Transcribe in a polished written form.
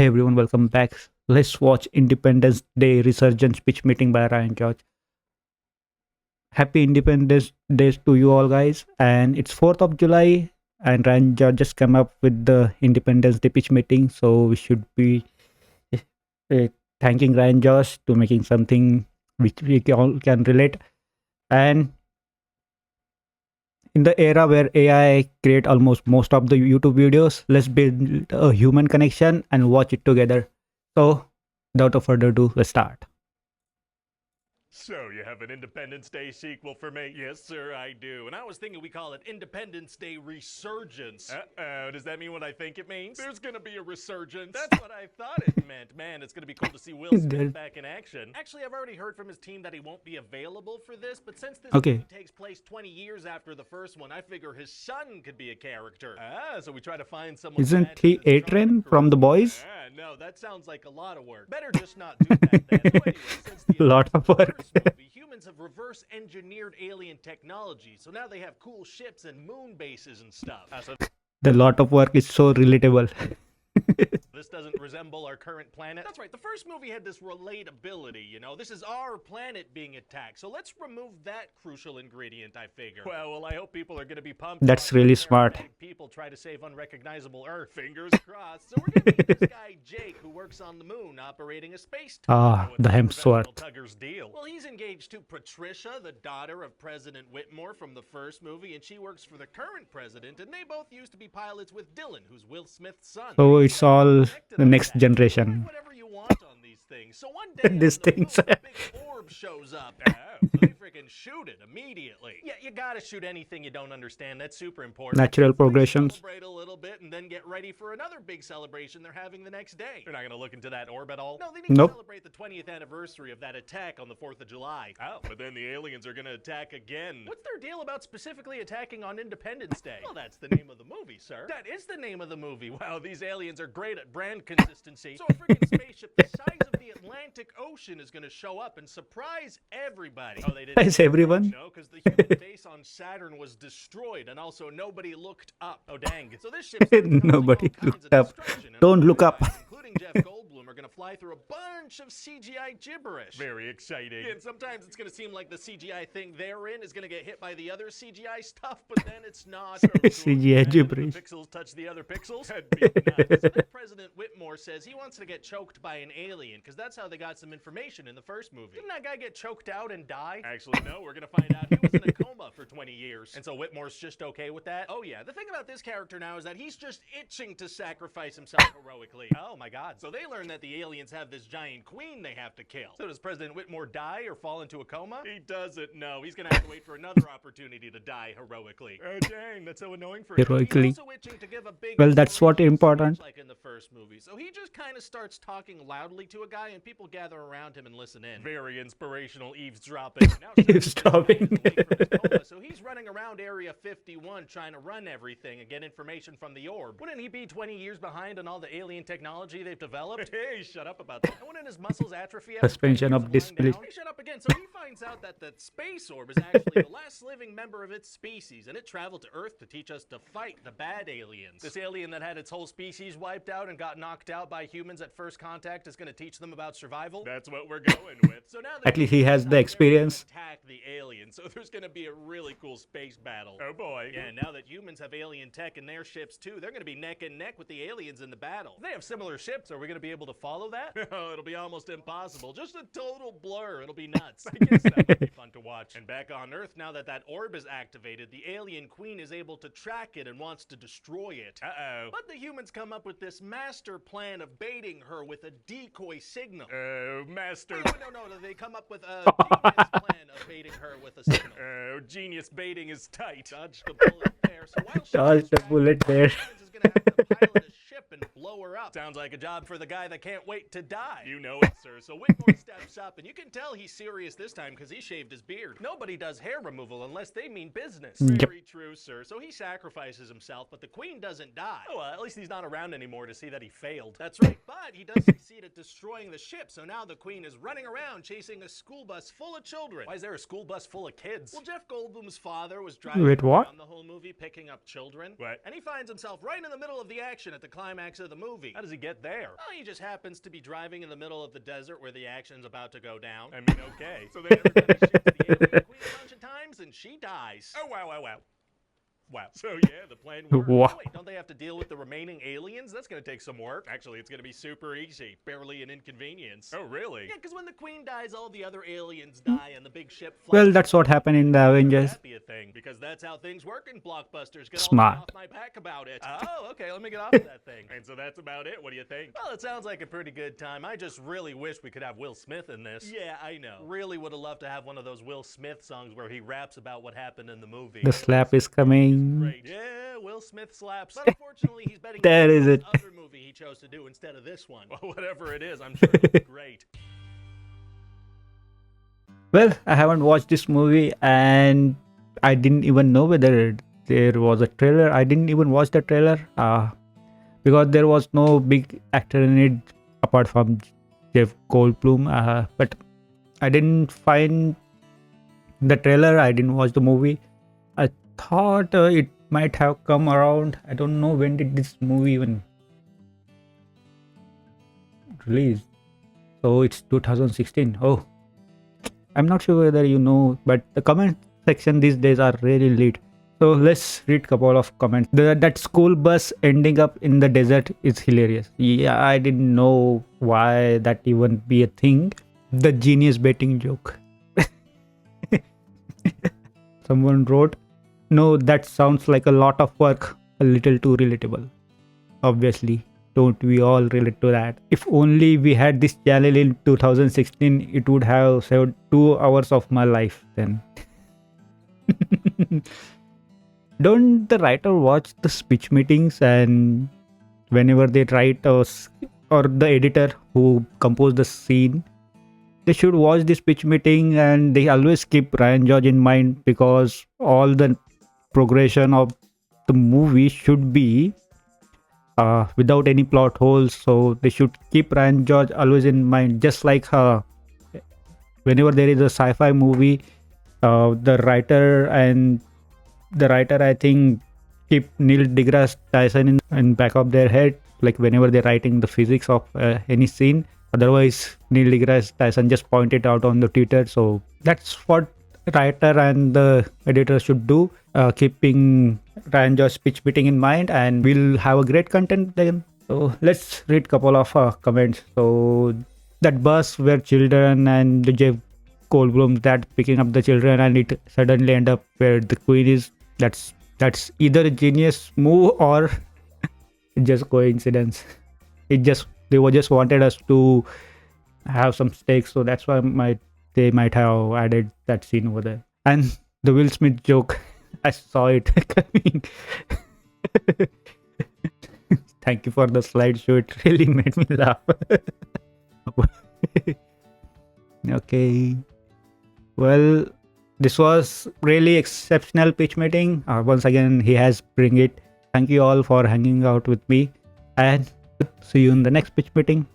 Hey everyone, welcome back. Let's watch Independence Day Resurgence pitch meeting by Ryan George. Happy Independence Day to you all, guys. And it's 4th of July, and Ryan George just came up with the Independence Day pitch meeting. So we should be uh, thanking Ryan George to making something which we all can relate. And in the era where AI create almost most of the YouTube videos, let's build a human connection and watch it together. So, without further ado, let's start. So, you have an Independence Day sequel for me? Yes, sir, I do. And I was thinking we call it Independence Day Resurgence. Uh-oh, does that mean what I think it means? There's gonna be a resurgence. That's what I thought it meant. Man, it's gonna be cool to see Will Smith back in action. Actually, I've already heard from his team that he won't be available for this, but since this movie takes place 20 years after the first one, I figure his son could be a character. So we try to find someone. Isn't he Adrian from The Boys? No, that sounds like a lot of work. Better just not do that then. So anyway, since the lot of work. movie, humans have reverse engineered alien technology, so now they have cool ships and moon bases and stuff. The lot of work is so relatable. This doesn't resemble our current planet. That's right, the first movie had this relatability, you know? This is our planet being attacked, so let's remove that crucial ingredient, I figure. Well, I hope people are gonna be pumped. That's really smart. People try to save unrecognizable Earth. Fingers crossed. So we're gonna meet this guy, Jake, who works on the moon, operating a space tug. The Hemsworth. Tugger's deal. Well, he's engaged to Patricia, the daughter of President Whitmore from the first movie, and she works for the current president, and they both used to be pilots with Dylan, who's Will Smith's son. So it's all the next generation. Whatever you want on these things. So one day, These things. a big orb shows up. So they freaking shoot it immediately. Yeah, you gotta shoot anything you don't understand. That's super important. Natural progressions. Celebrate a little bit and then get ready for another big celebration they're having the next day. They're not gonna look into that orb at all. No, they need to celebrate the 20th anniversary of that attack on the 4th of July. Oh, but then the aliens are gonna attack again. What's their deal about specifically attacking on Independence Day? Well, that's the name of the movie, sir. That is the name of the movie. Wow, these aliens are great at brand consistency. So a freaking spaceship the size of the Atlantic Ocean is gonna show up and surprise everybody. Oh, they didn't. Is everyone? No, because the human base on Saturn was destroyed, and also nobody looked up. Oh, dang. So this ship's Nobody looked up. Don't look up. Including Jeff Goldblum are going to fly through a bunch of CGI gibberish. Very exciting. And sometimes it's going to seem like the CGI thing they're in is going to get hit by the other CGI stuff, but then it's not. CGI gibberish. The pixels touch the other pixels. That'd be nuts. So then President Whitmore says he wants to get choked by an alien, because that's how they got some information in the first movie. Didn't that guy get choked out and die? Actually, no. We're going to find out he was in a coma for 20 years. And so Whitmore's just okay with that? Oh, yeah. The thing about this character now is that he's just itching to sacrifice himself heroically. Oh, my God. So they learn that the aliens have this giant queen they have to kill. So does President Whitmore die or fall into a coma? He doesn't. No. He's going to have to wait for another opportunity to die heroically. Oh, dang. That's so annoying for him. Heroically. He's also itching to give a big Well, that's what important. like in the first movie. So he just kind of starts talking loudly to a guy, and people gather around him and listen in. Very inspirational eavesdropping. Eavesdropping. So he's running around Area 51 trying to run everything and get information from the orb. Wouldn't he be 20 years behind on all the alien technology they've developed? Hey, shut up about that. Wouldn't his muscles atrophy? Suspension of disbelief. Hey, shut up again. So he finds out that the space orb is actually the last living member of its species, and it traveled to Earth to teach us to fight the bad aliens. This alien that had its whole species wiped out and got knocked out by humans at first contact is going to teach them about survival. That's what we're going with. So now At least he has the experience. Attack the alien, so there's gonna be a really cool space battle. Oh boy. Yeah, now that humans have alien tech in their ships too, they're gonna be neck and neck with the aliens in the battle. If they have similar ships, are we gonna be able to follow that? Oh, it'll be almost impossible. Just a total blur. It'll be nuts. I guess that would be fun to watch. And back on Earth, now that that orb is activated, the alien queen is able to track it and wants to destroy it. Uh-oh. But the humans come up with this master plan of baiting her with a decoy signal. Oh, master. Wait, no, they come up with a genius plan of baiting her with a signal. Oh, genius baiting is tight. Dodge the bullet there. So while Dodge the bullet there. is gonna have to pilot a ship and blow her up. Sounds like a job for the guy that can't wait to die. You know it, sir. So Whitmore steps up, and you can tell he's serious this time because he shaved his beard. Nobody does hair removal unless they mean business. Very true, sir. So he sacrifices himself, but the queen doesn't die. Oh, well, at least he's not around anymore to see that he failed. That's right. But he does succeed at destroying the ship, so now the queen is running around chasing a school bus full of children. Why is there a school bus full of kids? Well, Jeff Goldblum's father was driving Wait, what? around the whole movie picking up children. What? And he finds himself right in the middle of the action at the climax of the movie. How does he get there? Oh, he just happens to be driving in the middle of the desert where the action's about to go down. I mean, okay. So then everybody shoots the alien queen a bunch of times and she dies. Oh, wow, wow, wow. Wow. So yeah, the plan worked. Wow. Oh, wait, don't they have to deal with the remaining aliens? That's gonna take some work. Actually, it's gonna be super easy. Barely an inconvenience. Oh, really? Yeah, because when the queen dies, all the other aliens die and the big ship flies. Well, that's what happened in the Avengers. That be a thing, because that's how things work in blockbusters. Get Smart. all off my back about it. Oh, okay, let me get off of that thing. And so that's about it. What do you think? Well, it sounds like a pretty good time. I just really wish we could have Will Smith in this. Yeah, I know. Really would have loved to have one of those Will Smith songs where he raps about what happened in the movie. The slap is coming. Great. Yeah, Will Smith slaps. But unfortunately, he's betting That on is the it. other movie he chose to do instead of this one. Well, whatever it is, I'm sure it'll be great. Well, I haven't watched this movie and I didn't even know whether there was a trailer. I didn't even watch the trailer because there was no big actor in it apart from Jeff Goldblum. But I didn't find the trailer. I didn't watch the movie. I thought it might have come around. I don't know when did this movie even release. So it's 2016. Oh, I'm not sure whether you know, but the comment section these days are really lit. So let's read a couple of comments. That school bus ending up in the desert is hilarious. Yeah, I didn't know why that even be a thing. The genius betting joke. Someone wrote, no, that sounds like a lot of work, a little too relatable. Obviously, don't we all relate to that? If only we had this channel in 2016, it would have saved 2 hours of my life then. Don't the writer watch the speech meetings and whenever they write or the editor who composed the scene, they should watch the speech meeting and they always keep Ryan George in mind because all the progression of the movie should be without any plot holes. So they should keep Ryan George always in mind. Just like whenever there is a sci-fi movie, the writer I think keep Neil deGrasse Tyson in back of their head, like whenever they're writing the physics of any scene. Otherwise, Neil deGrasse Tyson just pointed out on the Twitter. So that's what writer and the editor should do, keeping Ryan George's speech meeting in mind, and we'll have a great content then. So let's read couple of comments. So that bus where children and the Jeff Goldblum that picking up the children and it suddenly end up where the queen is, that's either a genius move or just coincidence. They were just wanted us to have some stakes, so that's why they might have added that scene over there. And the Will Smith joke, I saw it coming. Thank you for the slideshow. It really made me laugh. Okay. Well, this was really exceptional pitch meeting. Once again, he has bring it. Thank you all for hanging out with me and see you in the next pitch meeting.